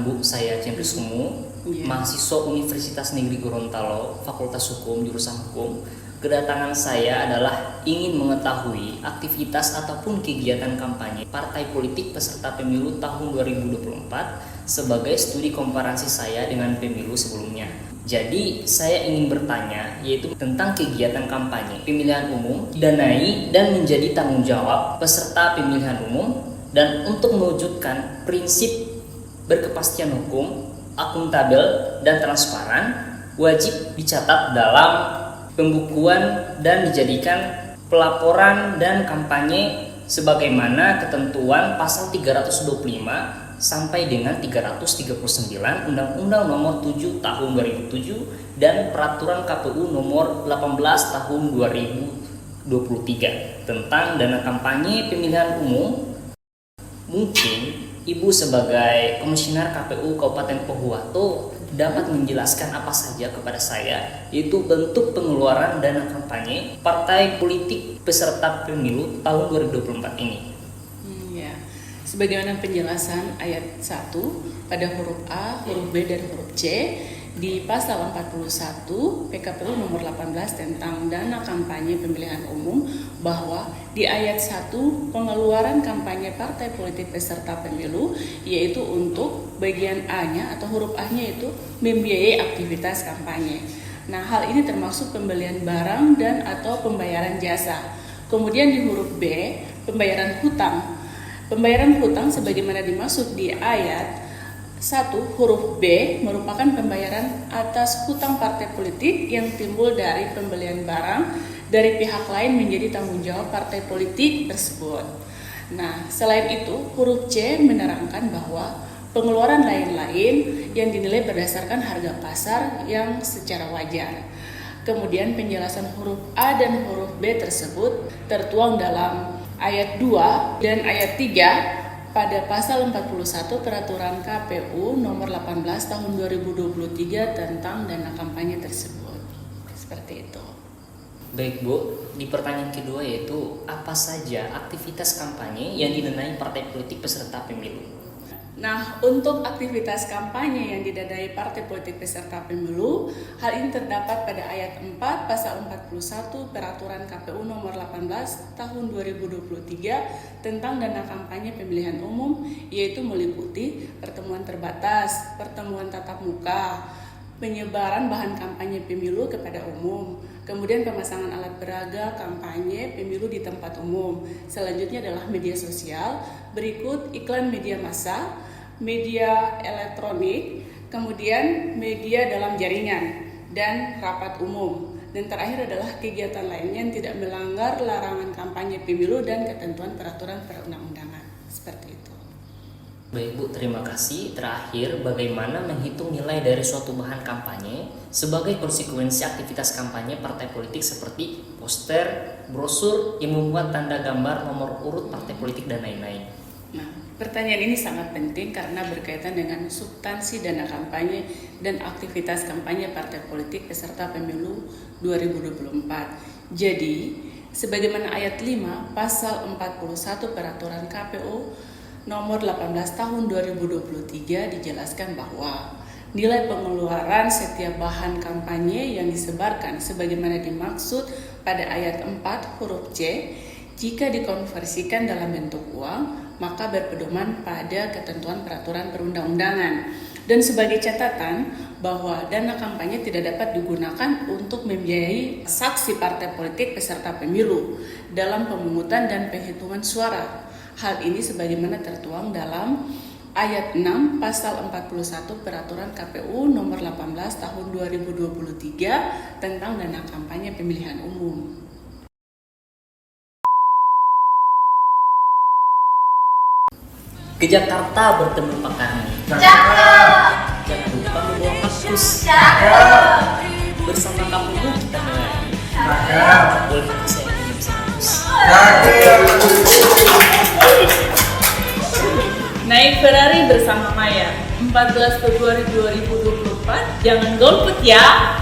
Bu, saya Cendris Umu, mahasiswa Universitas Negeri Gorontalo, Fakultas Hukum, jurusan Hukum. Kedatangan saya adalah ingin mengetahui aktivitas ataupun kegiatan kampanye partai politik peserta pemilu tahun 2024 sebagai studi komparasi saya dengan pemilu sebelumnya. Jadi saya ingin bertanya yaitu tentang kegiatan kampanye pemilihan umum, danai dan menjadi tanggung jawab peserta pemilihan umum, dan untuk mewujudkan prinsip berkepastian hukum, akuntabel dan transparan wajib dicatat dalam pembukuan dan dijadikan pelaporan dan kampanye sebagaimana ketentuan pasal 325 sampai dengan 339 Undang-Undang Nomor 7 Tahun 2007 dan Peraturan KPU Nomor 18 Tahun 2023 tentang dana kampanye pemilihan umum. Mungkin Ibu sebagai Komisioner KPU Kabupaten Pohuwato dapat menjelaskan apa saja kepada saya yaitu bentuk pengeluaran dana kampanye partai politik peserta pemilu tahun 2024 ini. Sebagaimana penjelasan ayat 1 pada huruf A, huruf B, dan huruf C di pasal 41 PKPU nomor 18 tentang dana kampanye pemilihan umum, bahwa di ayat 1 pengeluaran kampanye partai politik peserta pemilu yaitu untuk bagian A-nya atau huruf A-nya itu membiayai aktivitas kampanye. Nah, hal ini termasuk pembelian barang dan atau pembayaran jasa. Kemudian di huruf B, pembayaran hutang. Pembayaran hutang sebagaimana dimaksud di ayat 1 huruf B merupakan pembayaran atas hutang partai politik yang timbul dari pembelian barang dari pihak lain menjadi tanggung jawab partai politik tersebut. Nah, selain itu huruf C menerangkan bahwa pengeluaran lain-lain yang dinilai berdasarkan harga pasar yang secara wajar. Kemudian penjelasan huruf A dan huruf B tersebut tertuang dalam ayat 2 dan ayat 3 pada pasal 41 Peraturan KPU nomor 18 tahun 2023 tentang dana kampanye tersebut. Seperti itu. Baik Bu, di pertanyaan kedua yaitu apa saja aktivitas kampanye yang didanai partai politik peserta pemilu? Nah, untuk aktivitas kampanye yang didanai partai politik peserta pemilu, hal ini terdapat pada ayat 4 pasal 41 Peraturan KPU nomor 18 tahun 2023 tentang dana kampanye pemilihan umum, yaitu meliputi pertemuan terbatas, pertemuan tatap muka, penyebaran bahan kampanye pemilu kepada umum, kemudian pemasangan alat peraga kampanye pemilu di tempat umum. Selanjutnya adalah media sosial, berikut iklan media massa, media elektronik, kemudian media dalam jaringan, dan rapat umum. Dan terakhir adalah kegiatan lainnya yang tidak melanggar larangan kampanye pemilu dan ketentuan peraturan perundang-undangan. Seperti itu. Baik Bu, terima kasih. Terakhir, bagaimana menghitung nilai dari suatu bahan kampanye sebagai konsekuensi aktivitas kampanye partai politik seperti poster, brosur yang memuat tanda gambar nomor urut partai politik dan lain-lain? Nah, pertanyaan ini sangat penting karena berkaitan dengan substansi dana kampanye dan aktivitas kampanye partai politik peserta pemilu 2024. Jadi, sebagaimana ayat 5 pasal 41 Peraturan KPU nomor 18 tahun 2023 dijelaskan bahwa nilai pengeluaran setiap bahan kampanye yang disebarkan sebagaimana dimaksud pada ayat 4 huruf C jika dikonversikan dalam bentuk uang maka berpedoman pada ketentuan peraturan perundang-undangan. Dan sebagai catatan bahwa dana kampanye tidak dapat digunakan untuk membiayai saksi partai politik peserta pemilu dalam pemungutan dan penghitungan suara. Hal ini sebagaimana tertuang dalam ayat 6 pasal 41 Peraturan KPU nomor 18 tahun 2023 tentang dana kampanye pemilihan umum. Ke Jakarta bertemu Pak Karni. Cakep. Jangan lupa membawa kaktus. Cakep. Bersama kamu kita menyanyi. Cakep. Boleh saya pinjam kaktus? Naik Ferrari bersama Maya 14 Februari 2024. Jangan golput ya.